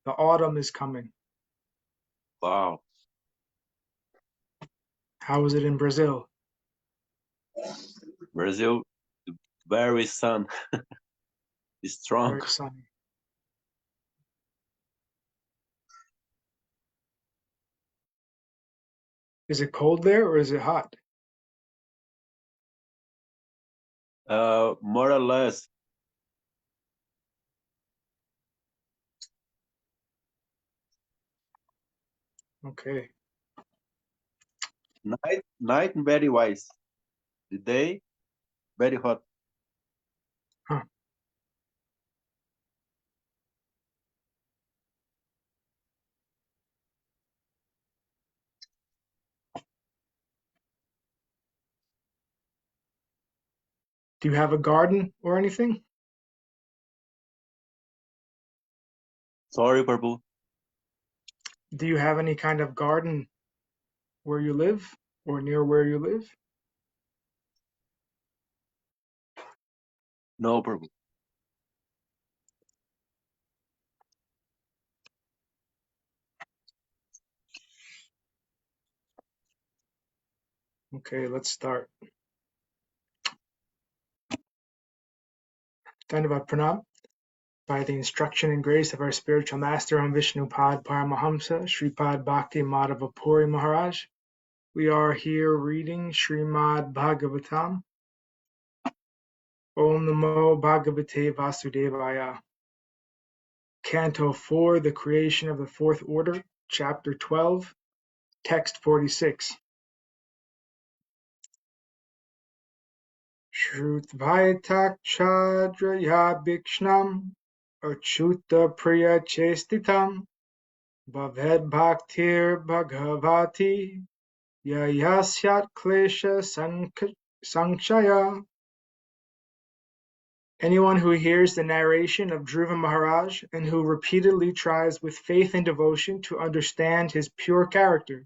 The autumn is coming. Wow. How is it in Brazil? Brazil, very sun. It's strong. Very sunny. Is it cold there or is it hot? More or less. Okay. Night very wise. The day very hot. Huh. Do you have a garden or anything? Sorry, Prabhu. Do you have any kind of garden where you live or near where you live? No, Prabhu. Okay, let's start. Dandavad Pranam. By the instruction and grace of our spiritual master on Vishnupad Paramahamsa, Sripad Bhakti Madhava Puri Maharaj, we are here reading Srimad Bhagavatam. Om Namo Bhagavate Vasudevaya. Canto 4, The Creation of the Fourth Order, Chapter 12, Text 46. Shrutvaita Chadraya Bhikshnam Achuta Priya Chestitam Bhaved Bhaktir Bhagavati Yayasyat Klesha Sankshaya. Anyone who hears the narration of Dhruva Maharaj and who repeatedly tries with faith and devotion to understand his pure character,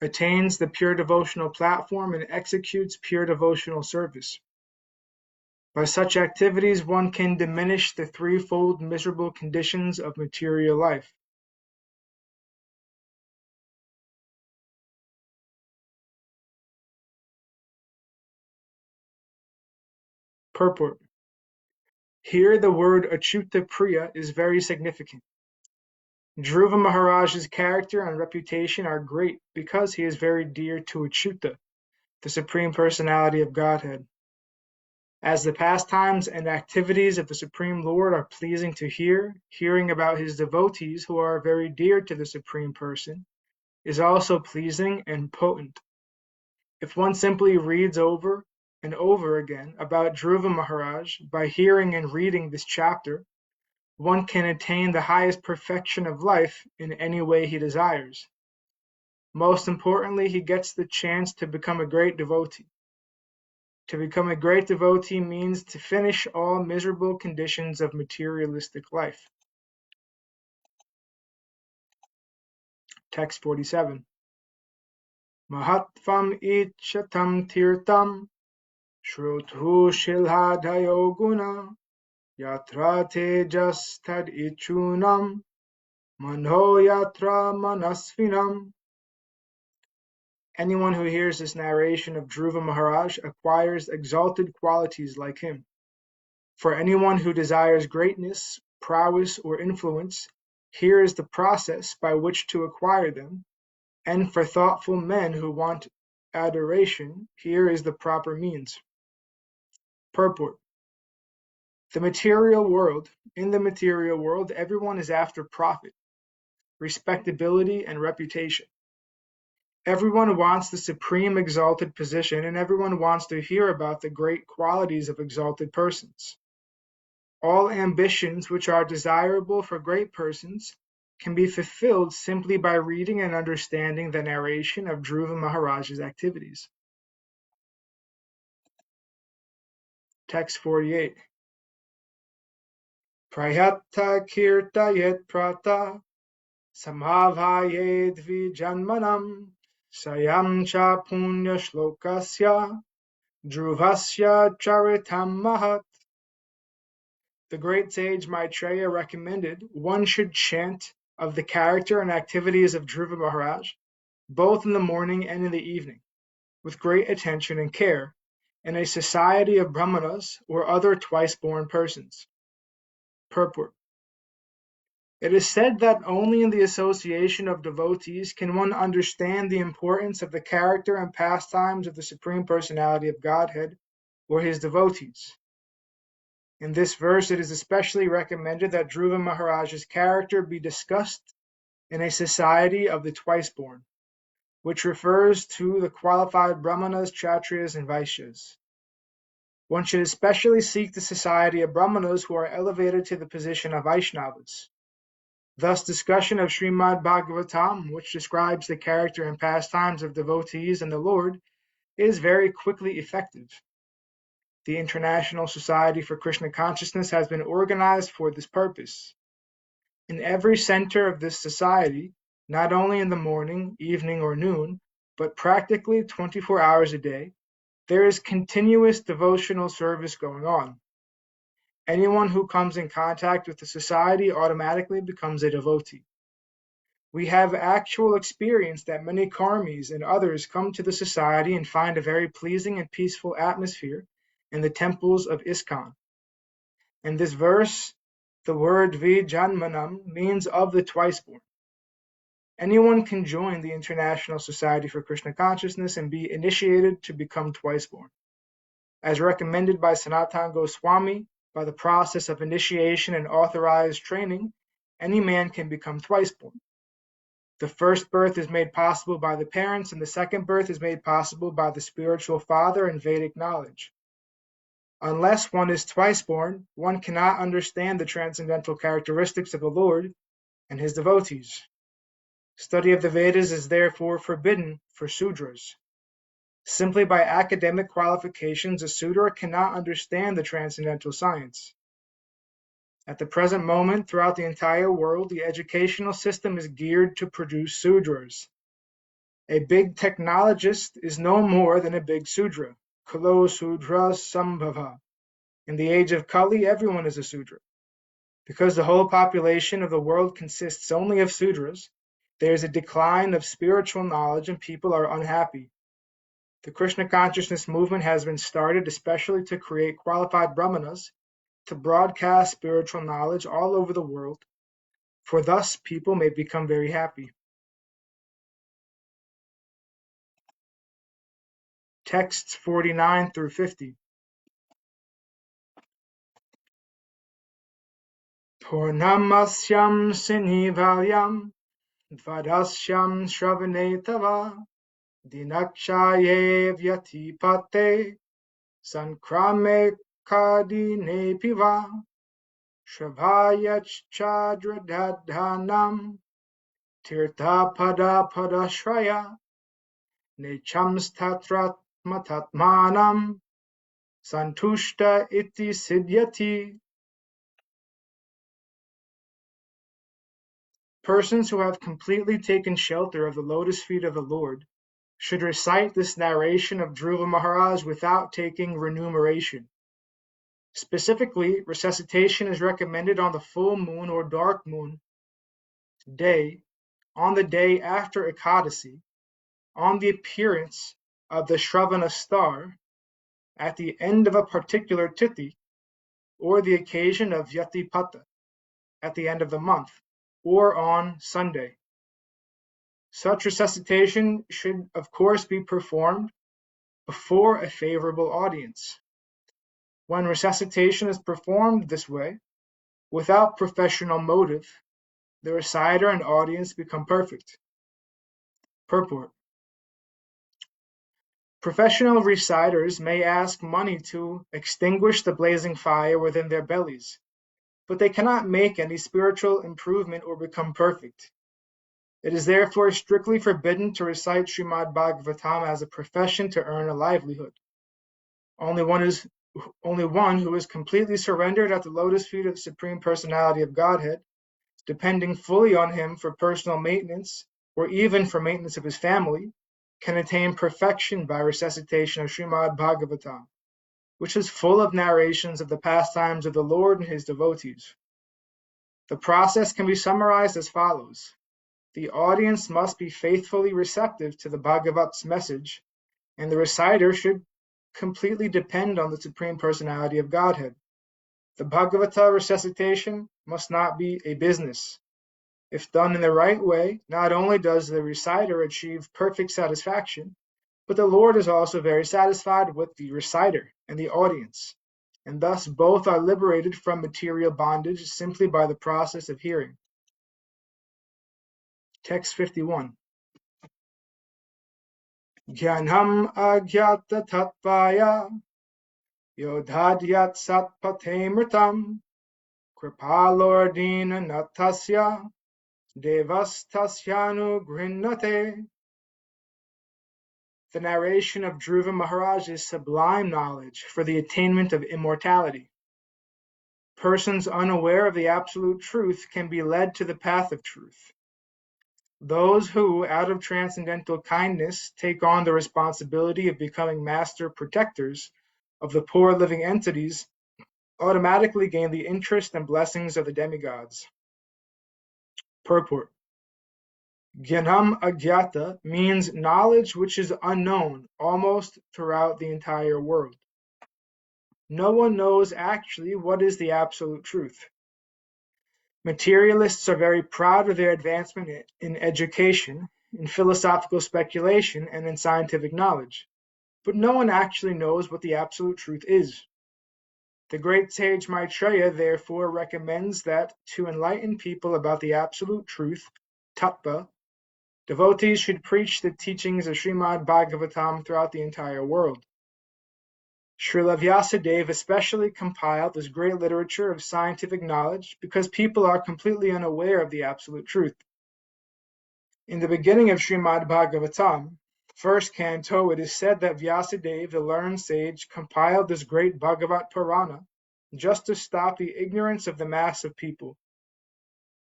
attains the pure devotional platform and executes pure devotional service. By such activities, one can diminish the threefold miserable conditions of material life. Purport. Here the word Achyuta Priya is very significant. Dhruva Maharaj's character and reputation are great because he is very dear to Achyuta, the Supreme Personality of Godhead. As the pastimes and activities of the Supreme Lord are pleasing to hear, hearing about his devotees who are very dear to the Supreme Person is also pleasing and potent. If one simply reads over and over again about Dhruva Maharaj by hearing and reading this chapter, one can attain the highest perfection of life in any way he desires. Most importantly, he gets the chance to become a great devotee. To become a great devotee means to finish all miserable conditions of materialistic life. Text 47. Mahatvam ichatam tirtam shruthu shilhadayo guna yatra tejas tad ichunam mano yatra manasvinam. Anyone who hears this narration of Dhruva Maharaj acquires exalted qualities like him. For anyone who desires greatness, prowess, or influence, here is the process by which to acquire them, and for thoughtful men who want adoration, here is the proper means. Purport. In the material world, everyone is after profit, respectability, and reputation. Everyone wants the supreme exalted position, and everyone wants to hear about the great qualities of exalted persons. All ambitions which are desirable for great persons can be fulfilled simply by reading and understanding the narration of Dhruva Maharaj's activities. Text 48. Prayatta kirtayet prata samhavayed vijanmanam sayam cha punya shlokasya Dhruvasya charitam mahat. the great sage Maitreya recommended one should chant of the character and activities of Dhruva Maharaj, both in the morning and in the evening, with great attention and care, in a society of brahmanas or other twice-born persons. Purport. It is said that only in the association of devotees can one understand the importance of the character and pastimes of the Supreme Personality of Godhead or his devotees. In this verse, it is especially recommended that Dhruva Maharaj's character be discussed in a society of the twice-born, which refers to the qualified brahmanas, kshatriyas, and vaishyas. One should especially seek the society of brahmanas who are elevated to the position of Vaishnavas. Thus, discussion of Srimad Bhagavatam, which describes the character and pastimes of devotees and the Lord, is very quickly effective. The International Society for Krishna Consciousness has been organized for this purpose. In every center of this society, not only in the morning, evening, or noon, but practically 24 hours a day, there is continuous devotional service going on. Anyone who comes in contact with the society automatically becomes a devotee. We have actual experience that many karmis and others come to the society and find a very pleasing and peaceful atmosphere in the temples of ISKCON. In this verse, the word Vijanmanam means of the twice-born. Anyone can join the International Society for Krishna Consciousness and be initiated to become twice-born. As recommended by Sanatana Goswami, by the process of initiation and authorized training, any man can become twice-born. The first birth is made possible by the parents, and the second birth is made possible by the spiritual father and Vedic knowledge. Unless one is twice-born, one cannot understand the transcendental characteristics of the Lord and his devotees. Study of the Vedas is therefore forbidden for Sudras. Simply by academic qualifications, a Sudra cannot understand the transcendental science. At the present moment, throughout the entire world, the educational system is geared to produce Sudras. A big technologist is no more than a big Sudra. Kalo Sudra Sambhava. In the age of Kali, everyone is a Sudra. Because the whole population of the world consists only of Sudras, there is a decline of spiritual knowledge and people are unhappy. The Krishna consciousness movement has been started especially to create qualified brahmanas to broadcast spiritual knowledge all over the world, for thus people may become very happy. Texts 49 through 50. Purnamasyam sinivalyam dvadasyam shravane tava dinakshaye vyatipate sankrame kadine piva Shravayachadradhanam Tirtha Pada Padashraya Nechamstatratmatatmanam Santushta Iti Siddhyati. Persons who have completely taken shelter of the lotus feet of the Lord should recite this narration of Dhruva Maharaj without taking remuneration. Specifically, resuscitation is recommended on the full moon or dark moon day, on the day after Ekadasi, on the appearance of the Shravana star, at the end of a particular tithi, or the occasion of Yatipata, at the end of the month, or on Sunday. Such resuscitation should, of course, be performed before a favorable audience. When resuscitation is performed this way, without professional motive, the reciter and audience become perfect. Purport. Professional reciters may ask money to extinguish the blazing fire within their bellies, but they cannot make any spiritual improvement or become perfect. It is therefore strictly forbidden to recite Srimad Bhagavatam as a profession to earn a livelihood. Only one who is completely surrendered at the lotus feet of the Supreme Personality of Godhead, depending fully on him for personal maintenance, or even for maintenance of his family, can attain perfection by resuscitation of Srimad Bhagavatam, which is full of narrations of the pastimes of the Lord and his devotees. The process can be summarized as follows. The audience must be faithfully receptive to the Bhagavat's message, and the reciter should completely depend on the Supreme Personality of Godhead. The Bhagavata recitation must not be a business. If done in the right way, not only does the reciter achieve perfect satisfaction, but the Lord is also very satisfied with the reciter and the audience, and thus both are liberated from material bondage simply by the process of hearing. Text 51. Jnanam agyata tattvaya yodhadyat satpatemritam kripalordina natasya devastasyanu grinnate. The narration of Dhruva Maharaja's sublime knowledge for the attainment of immortality. Persons unaware of the absolute truth can be led to the path of truth. Those who, out of transcendental kindness, take on the responsibility of becoming master protectors of the poor living entities automatically gain the interest and blessings of the demigods. Purport. Jnanam agyata means knowledge which is unknown almost throughout the entire world. No one knows actually what is the absolute truth. Materialists are very proud of their advancement in education, in philosophical speculation, and in scientific knowledge, but no one actually knows what the absolute truth is. The great sage Maitreya therefore recommends that to enlighten people about the absolute truth, tattva, devotees should preach the teachings of Srimad Bhagavatam throughout the entire world. Srila Vyasadeva especially compiled this great literature of scientific knowledge because people are completely unaware of the absolute truth. In the beginning of Srimad Bhagavatam, first canto, it is said that Vyasadeva, the learned sage, compiled this great Bhagavat Purana just to stop the ignorance of the mass of people.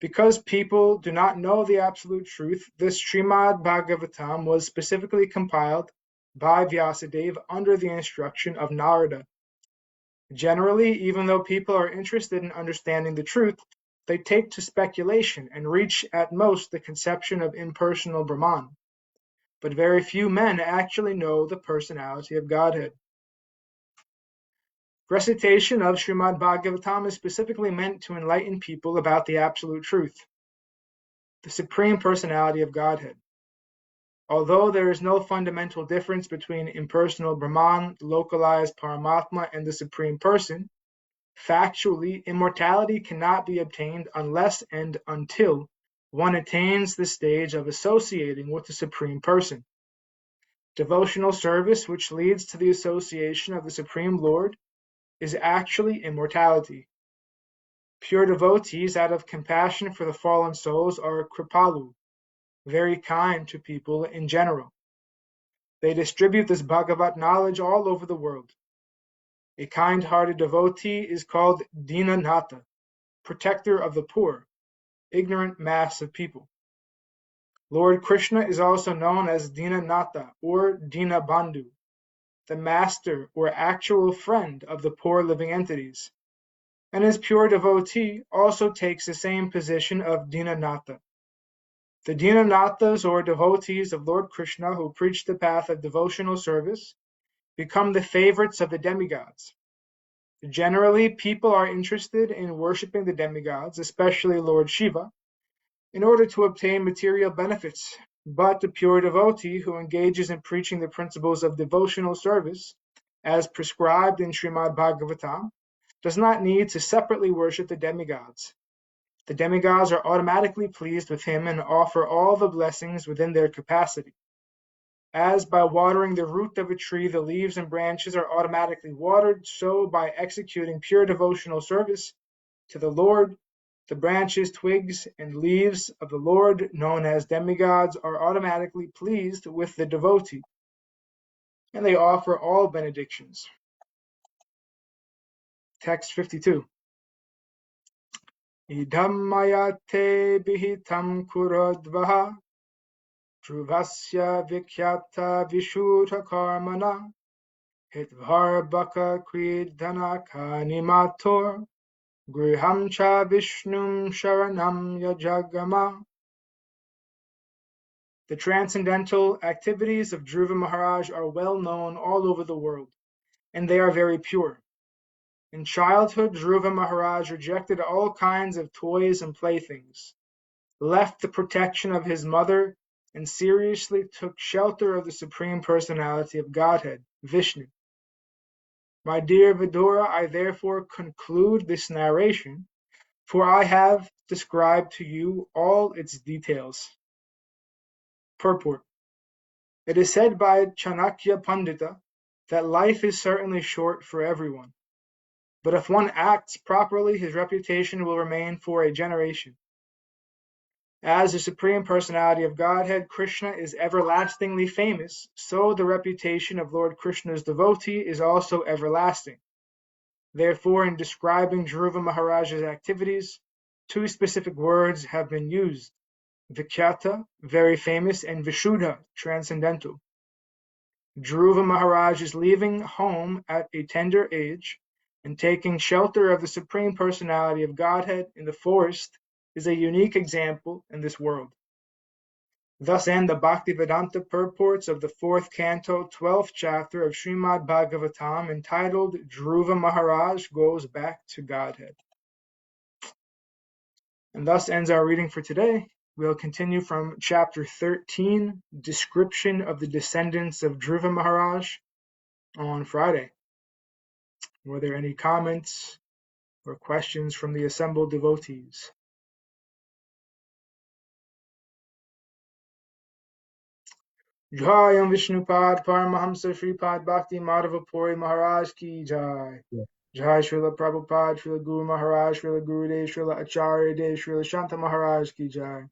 Because people do not know the absolute truth, this Srimad Bhagavatam was specifically compiled by Vyasadeva under the instruction of Narada. Generally, even though people are interested in understanding the truth, they take to speculation and reach at most the conception of impersonal Brahman. But very few men actually know the personality of Godhead. Recitation of Srimad Bhagavatam is specifically meant to enlighten people about the absolute truth, the Supreme Personality of Godhead. Although there is no fundamental difference between impersonal Brahman, localized Paramatma, and the Supreme Person, factually, immortality cannot be obtained unless and until one attains the stage of associating with the Supreme Person. Devotional service, which leads to the association of the Supreme Lord, is actually immortality. Pure devotees, out of compassion for the fallen souls, are kripalu, very kind to people in general. They distribute this Bhagavat knowledge all over the world. A kind-hearted devotee is called Dinanatha, protector of the poor, ignorant mass of people. Lord Krishna is also known as Dinanatha or Dinabandhu, the master or actual friend of the poor living entities, and his pure devotee also takes the same position of Dinanatha. The Dinanathas or devotees of Lord Krishna who preach the path of devotional service become the favorites of the demigods. Generally, people are interested in worshipping the demigods, especially Lord Shiva, in order to obtain material benefits, but the pure devotee who engages in preaching the principles of devotional service, as prescribed in Srimad Bhagavatam, does not need to separately worship the demigods. The demigods are automatically pleased with him and offer all the blessings within their capacity. As by watering the root of a tree, the leaves and branches are automatically watered, so by executing pure devotional service to the Lord, the branches, twigs, and leaves of the Lord, known as demigods, are automatically pleased with the devotee, and they offer all benedictions. Text 52. Idam maya te bihitam kurodvaha Dhruvasya vikhyata vishuddha karmana Hitvara Baka Krid Dhanaka Nimator Griham Cha Vishnum Sharanam Yajagama. The transcendental activities of Dhruva Maharaj are well known all over the world, and they are very pure. In childhood, Dhruva Maharaj rejected all kinds of toys and playthings, left the protection of his mother, and seriously took shelter of the Supreme Personality of Godhead, Vishnu. My dear Vidura, I therefore conclude this narration, for I have described to you all its details. Purport. It is said by Chanakya Pandita that life is certainly short for everyone, but if one acts properly, his reputation will remain for a generation. As the Supreme Personality of Godhead, Krishna is everlastingly famous, so the reputation of Lord Krishna's devotee is also everlasting. Therefore, in describing Dhruva Maharaja's activities, two specific words have been used: Vikyata, very famous, and Vishuddha, transcendental. Dhruva Maharaj is leaving home at a tender age and taking shelter of the Supreme Personality of Godhead in the forest is a unique example in this world. Thus end the Bhaktivedanta purports of the 4th canto, 12th chapter of Srimad Bhagavatam, entitled Dhruva Maharaj Goes Back to Godhead. And thus ends our reading for today. We'll continue from chapter 13, Description of the Descendants of Dhruva Maharaj, on Friday. Were there any comments or questions from the assembled devotees? Jai Vishnupad Paramahamsa Sripad Bhakti Madhava Puri Maharaj ki Jai. Jai Srila Prabhupada, Srila Guru Maharaj, Srila Gurudev, Srila Acharya Dev, Srila Shanta Maharaj ki Jai.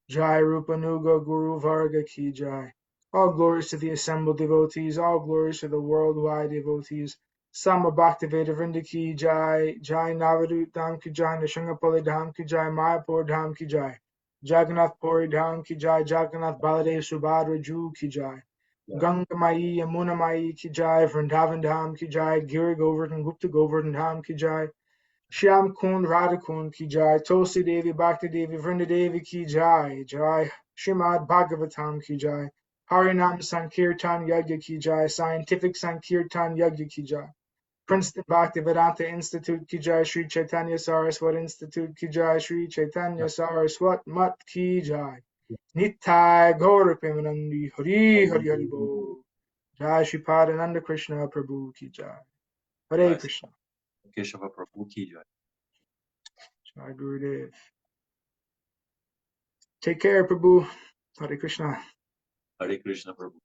Jai Rupa Nuga Guru Varga ki Jai. All glories to the assembled devotees, all glories to the worldwide devotees. Sama Bhaktiveda Vrinda ki Jai, Jai Navadut Dham ki Jai, Nishangapali Dham ki Jai, Mayapur Dham ki Jai, Jagannath Puri Dham ki Jai, Jagannath Baladev Subhadra Ju ki Jai, Ganga Mai, Yamuna Mai ki Jai, Vrindavan Dham ki Jai, Giri Govardhan, Gupta Govardhan Dham ki Jai, Shyam Kund Radha Kund ki Jai, Tulsi Devi, Bhakti Devi, Vrinda Devi ki Jai, Jai Srimad Bhagavatam ki Jai, Harinam Sankirtan Yagya ki Jai, Scientific Sankirtan Yagya ki Jai, Princeton Bhaktivedanta Institute ki Jai, Sri Chaitanya Saraswat Institute ki Jai, Sri Chaitanya Saraswat Mat ki Jai, Nitai Gaura Premanandi, Hari Hari Hari Bo, Jai Sripad Ananda Krishna Prabhu ki Jai, Hare Krishna. Kesava Prabhu ki Jai. Jai Gurudev. Take care, Prabhu. Hare Krishna. Hare Krishna Prabhu.